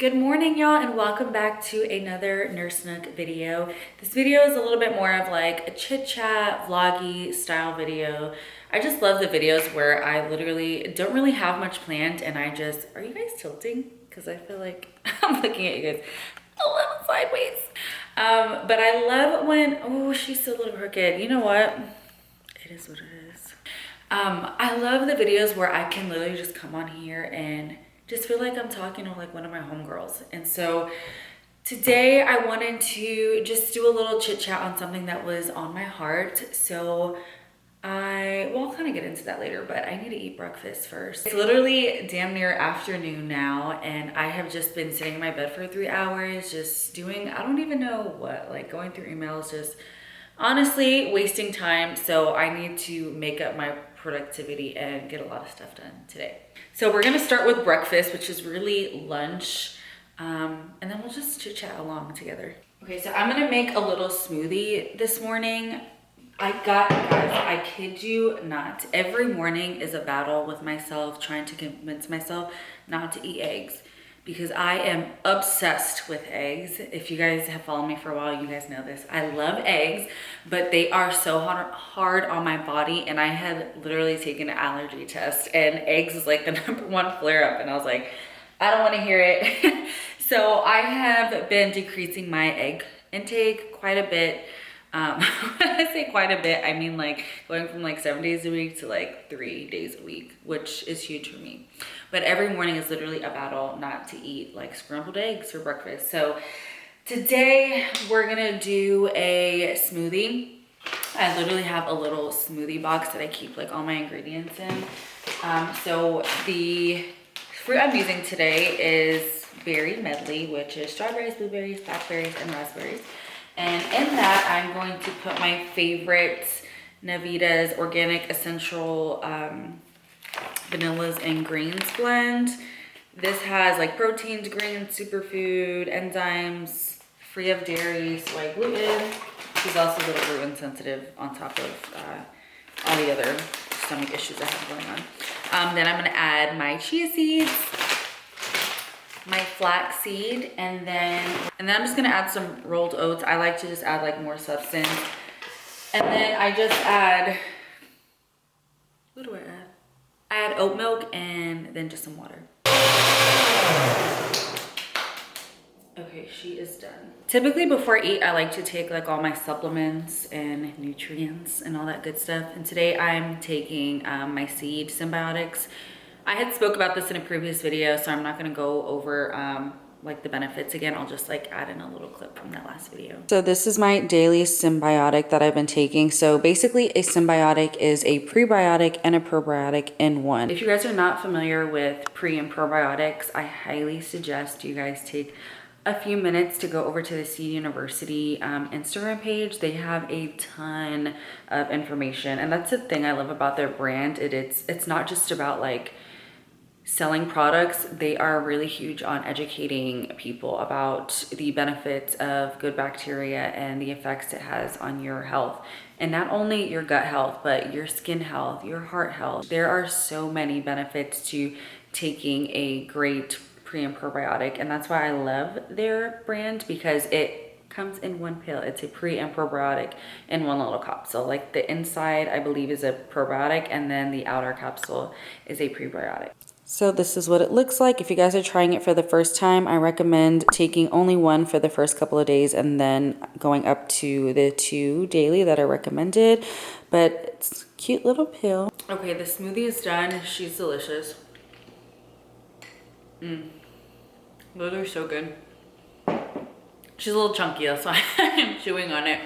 Good morning, y'all, and welcome back to another Nurse Nook video. This video is a little bit more of like a chit chat, vloggy style video. I just love the videos where I literally don't really have much planned and I just, are you guys tilting? Because I feel like I'm looking at you guys a little sideways. But I love when, oh, she's still a little crooked. You know what? It is what it is. I love the videos where I can literally just come on here and just feel like I'm talking to like one of my homegirls. And so today I wanted to just do a little chit chat on something that was on my heart. So we'll kind of get into that later, but I need to eat breakfast first. It's literally damn near afternoon now, and I have just been sitting in my bed for 3 hours, just doing, I don't even know what, like going through emails, just honestly wasting time. So I need to make up my productivity and get a lot of stuff done today. So we're gonna start with breakfast, which is really lunch. And then we'll just chit chat along together. Okay, so I'm gonna make a little smoothie this morning. Guys, I kid you not. Every morning is a battle with myself trying to convince myself not to eat eggs because I am obsessed with eggs. If you guys have followed me for a while, you guys know this. I love eggs, but they are so hard on my body, and I had literally taken an allergy test and eggs is like the #1 flare up, and I was like, I don't want to hear it. So I have been decreasing my egg intake quite a bit. When I say quite a bit, I mean like going from like 7 days a week to like 3 days a week, which is huge for me. But every morning is literally a battle not to eat like scrambled eggs for breakfast. So today we're gonna do a smoothie. I literally have a little smoothie box that I keep like all my ingredients in. So the fruit I'm using today is berry medley, which is strawberries, blueberries, blackberries, and raspberries. And in that, I'm going to put my favorite Navitas Organic Essential Vanillas and Greens blend. This has like proteins, greens, superfood, enzymes, free of dairy, soy, gluten. She's also a little gluten sensitive on top of all the other stomach issues I have going on. Then I'm gonna add my chia seeds, my flax seed, and then I'm just gonna add some rolled oats. I like to just add like more substance. And then I just add, what do I add? I add oat milk and then just some water. Okay, she is done. Typically before I eat, I like to take like all my supplements and nutrients and all that good stuff. And today I'm taking my seed symbiotics. I had spoke about this in a previous video, so I'm not gonna go over like the benefits again. I'll just like add in a little clip from that last video. So this is my daily symbiotic that I've been taking. So basically a symbiotic is a prebiotic and a probiotic in one. If you guys are not familiar with pre and probiotics, I highly suggest you guys take a few minutes to go over to the Seed University Instagram page. They have a ton of information, and that's the thing I love about their brand. It's not just about like selling products. They are really huge on educating people about the benefits of good bacteria and the effects it has on your health. And not only your gut health, but your skin health, your heart health. There are so many benefits to taking a great pre and probiotic, and that's why I love their brand, because it comes in one pill. It's a pre and probiotic in one little capsule. Like the inside, I believe, is a probiotic, and then the outer capsule is a prebiotic. So this is what it looks like. If you guys are trying it for the first time, I recommend taking only one for the first couple of days and then going up to the 2 daily that are recommended. But it's a cute little pill. Okay, the smoothie is done. She's delicious. Those are so good. She's a little chunky, that's why I'm chewing on it.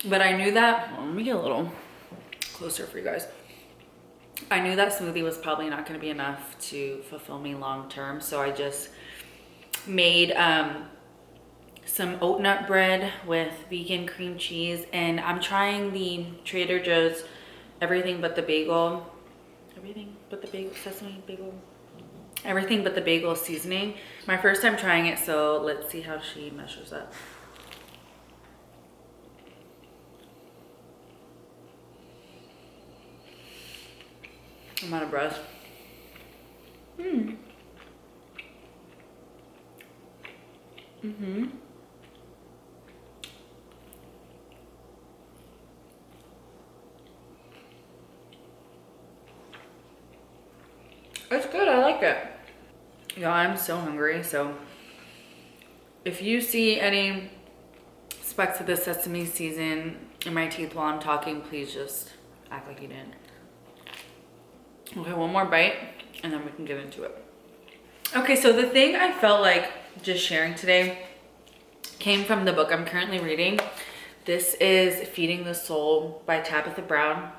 But I knew that, well, let me get a little closer for you guys. I knew that smoothie was probably not going to be enough to fulfill me long term, so I just made some oat nut bread with vegan cream cheese, and I'm trying the Trader Joe's everything but the bagel sesame bagel, everything but the bagel seasoning. My first time trying it, so let's see how she measures up. I'm out of breath. It's good, I like it. Yo, I'm so hungry, so if you see any specks of the sesame season in my teeth while I'm talking, please just act like you didn't. Okay, one more bite and then we can get into it. Okay, so the thing I felt like just sharing today came from the book I'm currently reading. This is Feeding the Soul by Tabitha Brown.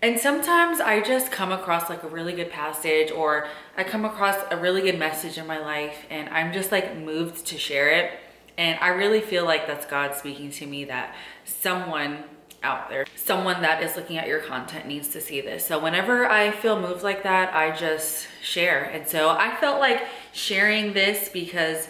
And sometimes I just come across like a really good passage, or I come across a really good message in my life and I'm just like moved to share it. And I really feel like that's God speaking to me, that someone out there, someone that is looking at your content needs to see this. So whenever I feel moved like that, I just share. And so I felt like sharing this because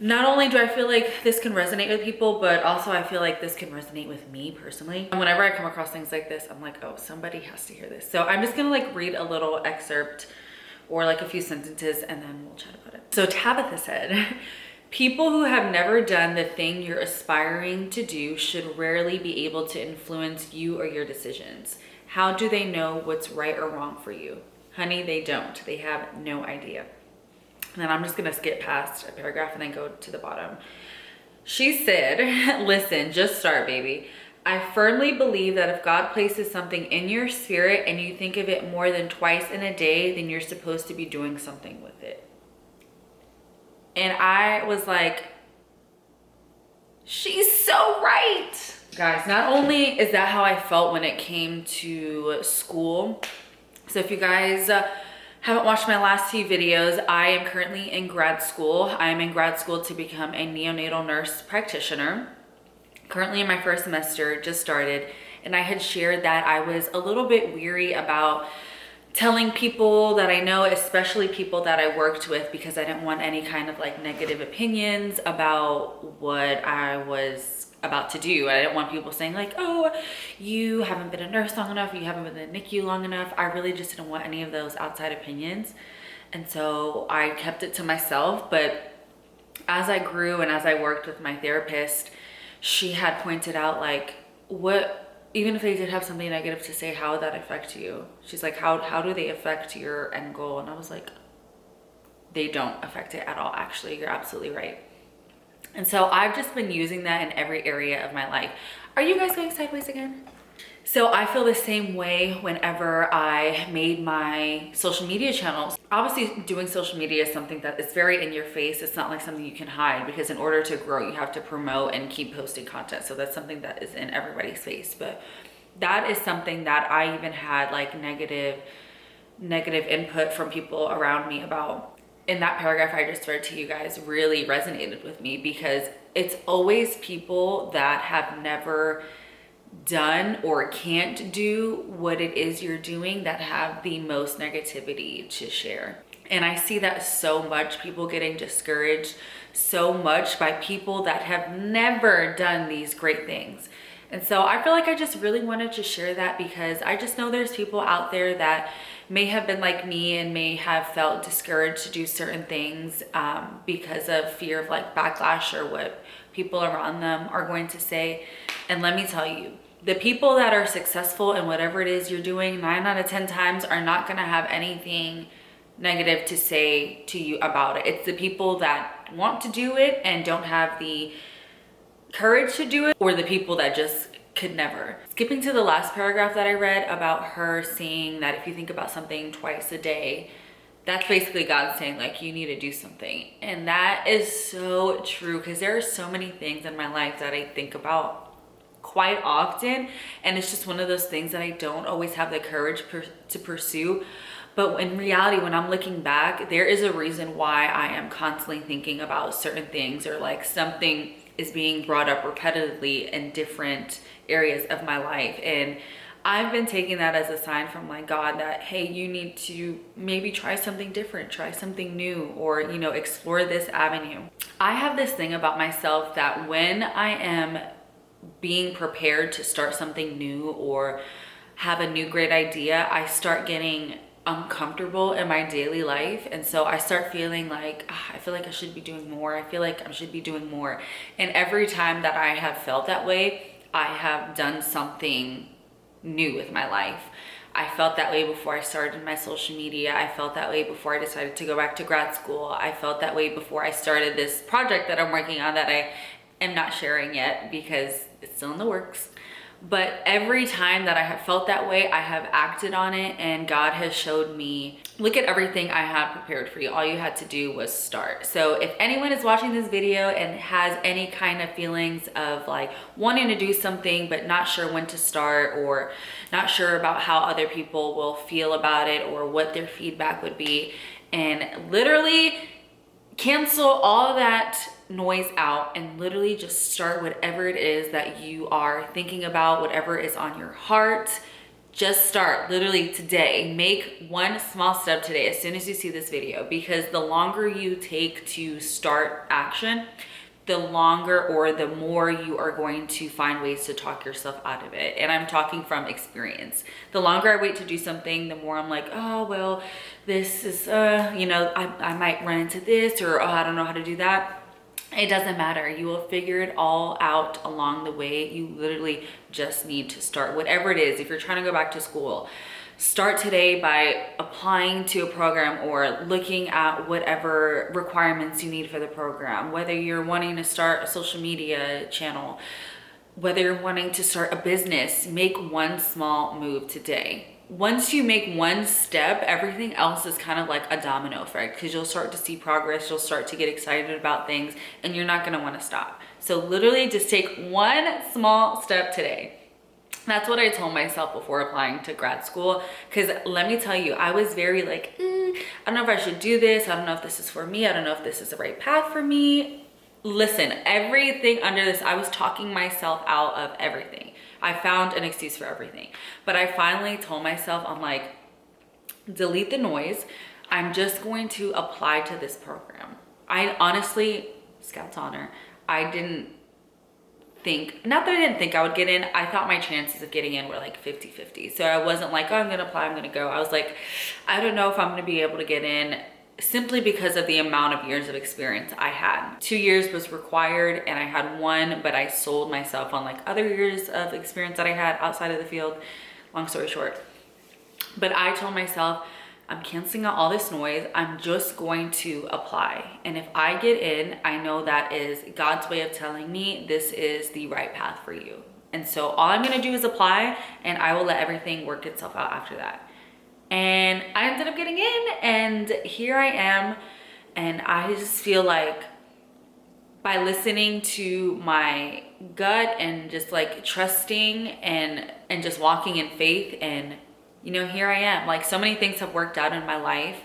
not only do I feel like this can resonate with people, but also I feel like this can resonate with me personally. And whenever I come across things like this, I'm like, oh, somebody has to hear this. So I'm just gonna like read a little excerpt or like a few sentences and then we'll chat about it. So Tabitha said, people who have never done the thing you're aspiring to do should rarely be able to influence you or your decisions. How do they know what's right or wrong for you? Honey, they don't. They have no idea. And then I'm just gonna skip past a paragraph and then go to the bottom. She said, listen, just start, baby. I firmly believe that if God places something in your spirit and you think of it more than twice in a day, then you're supposed to be doing something with it. And I was like, she's so right. Guys, not only is that how I felt when it came to school. So if you guys haven't watched my last few videos, I am currently in grad school. I am in grad school to become a neonatal nurse practitioner. Currently in my first semester, just started, and I had shared that I was a little bit weary about telling people that I know, especially people that I worked with, because I didn't want any kind of like negative opinions about what I was about to do. I didn't want people saying like, oh, you haven't been a nurse long enough, you haven't been in the NICU long enough. I really just didn't want any of those outside opinions. And so I kept it to myself. But as I grew and as I worked with my therapist, she had pointed out like, what, even if they did have something negative to say, how would that affect you? She's like, how do they affect your end goal? And I was like, they don't affect it at all. Actually, you're absolutely right. And so I've just been using that in every area of my life. Are you guys going sideways again? So I feel the same way whenever I made my social media channels. Obviously, doing social media is something that is very in your face. It's not like something you can hide, because in order to grow, you have to promote and keep posting content. So that's something that is in everybody's face. But that is something that I even had like negative input from people around me about. In that paragraph I just read to you guys really resonated with me, because it's always people that have never done or can't do what it is you're doing that have the most negativity to share. And I see that so much, people getting discouraged so much by people that have never done these great things. And so I feel like I just really wanted to share that, because I just know there's people out there that may have been like me and may have felt discouraged to do certain things because of fear of like backlash or what people around them are going to say. And let me tell you, the people that are successful in whatever it is you're doing, 9 out of 10 times are not gonna have anything negative to say to you about it. It's the people that want to do it and don't have the courage to do it, or the people that just could never. Skipping to the last paragraph that I read about her saying that if you think about something twice a day, that's basically God saying like, you need to do something. And that is so true, because there are so many things in my life that I think about quite often, and it's just one of those things that I don't always have the courage to pursue. But in reality, when I'm looking back, there is a reason why I am constantly thinking about certain things, or like something is being brought up repetitively in different areas of my life. And I've been taking that as a sign from like God that, hey, you need to maybe try something different, try something new, or, you know, explore this avenue. I have this thing about myself that when I am being prepared to start something new or have a new great idea, I start getting uncomfortable in my daily life. And so I start feeling like, I feel like I should be doing more. I feel like I should be doing more. And every time that I have felt that way, I have done something new with my life. I felt that way before I started my social media. I felt that way before I decided to go back to grad school. I felt that way before I started this project that I'm working on that I am not sharing yet because it's still in the works. But every time that I have felt that way, I have acted on it, and God has showed me, look at everything I have prepared for you. All you had to do was start. So if anyone is watching this video and has any kind of feelings of like wanting to do something but not sure when to start, or not sure about how other people will feel about it or what their feedback would be, and literally cancel all that noise out and literally just start whatever it is that you are thinking about, whatever is on your heart. Just start literally today. Make one small step today as soon as you see this video, because the longer you take to start action, the longer or the more you are going to find ways to talk yourself out of it. And I'm talking from experience. The longer I wait to do something, the more I'm like, oh, well, this is, you know, I might run into this, or, oh, I don't know how to do that. It doesn't matter. You will figure it all out along the way. You literally just need to start. Whatever it is, if you're trying to go back to school, start today by applying to a program or looking at whatever requirements you need for the program. Whether you're wanting to start a social media channel, whether you're wanting to start a business, make one small move today. Once you make one step, everything else is kind of like a domino effect, because you'll start to see progress, you'll start to get excited about things, and you're not going to want to stop. So literally just take one small step today. That's what I told myself before applying to grad school, because let me tell you, I was very like, I don't know if I should do this. I don't know if this is for me. I don't know if this is the right path for me. Listen, everything under this, I was talking myself out of everything. I found an excuse for everything. But I finally told myself, I'm like, delete the noise. I'm just going to apply to this program. I honestly, Scout's honor, I didn't think, not that I didn't think I would get in, I thought my chances of getting in were like 50-50. So I wasn't like, oh, I'm gonna apply, I'm gonna go. I was like, I don't know if I'm gonna be able to get in, simply because of the amount of years of experience I had. 2 years was required and I had 1, but I sold myself on like other years of experience that I had outside of the field. Long story short. But I told myself, I'm canceling out all this noise. I'm just going to apply. And if I get in, I know that is God's way of telling me this is the right path for you. And so all I'm gonna do is apply, and I will let everything work itself out after that. And I ended up getting in, and here I am. And I just feel like by listening to my gut and just like trusting and just walking in faith, and you know, here I am. Like, so many things have worked out in my life,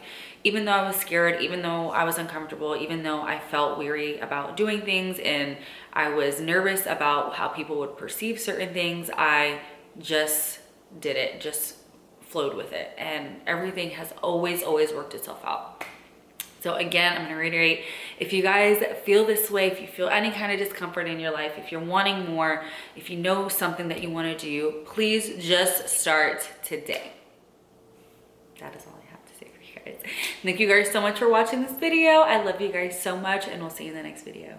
even though I was scared, even though I was uncomfortable, even though I felt weary about doing things and I was nervous about how people would perceive certain things. I just did it, just flowed with it, and everything has always worked itself out. So again, I'm gonna reiterate, if you guys feel this way, if you feel any kind of discomfort in your life, if you're wanting more, if you know something that you wanna do, please just start today. That is all I have to say for you guys. Thank you guys so much for watching this video. I love you guys so much, and we'll see you in the next video.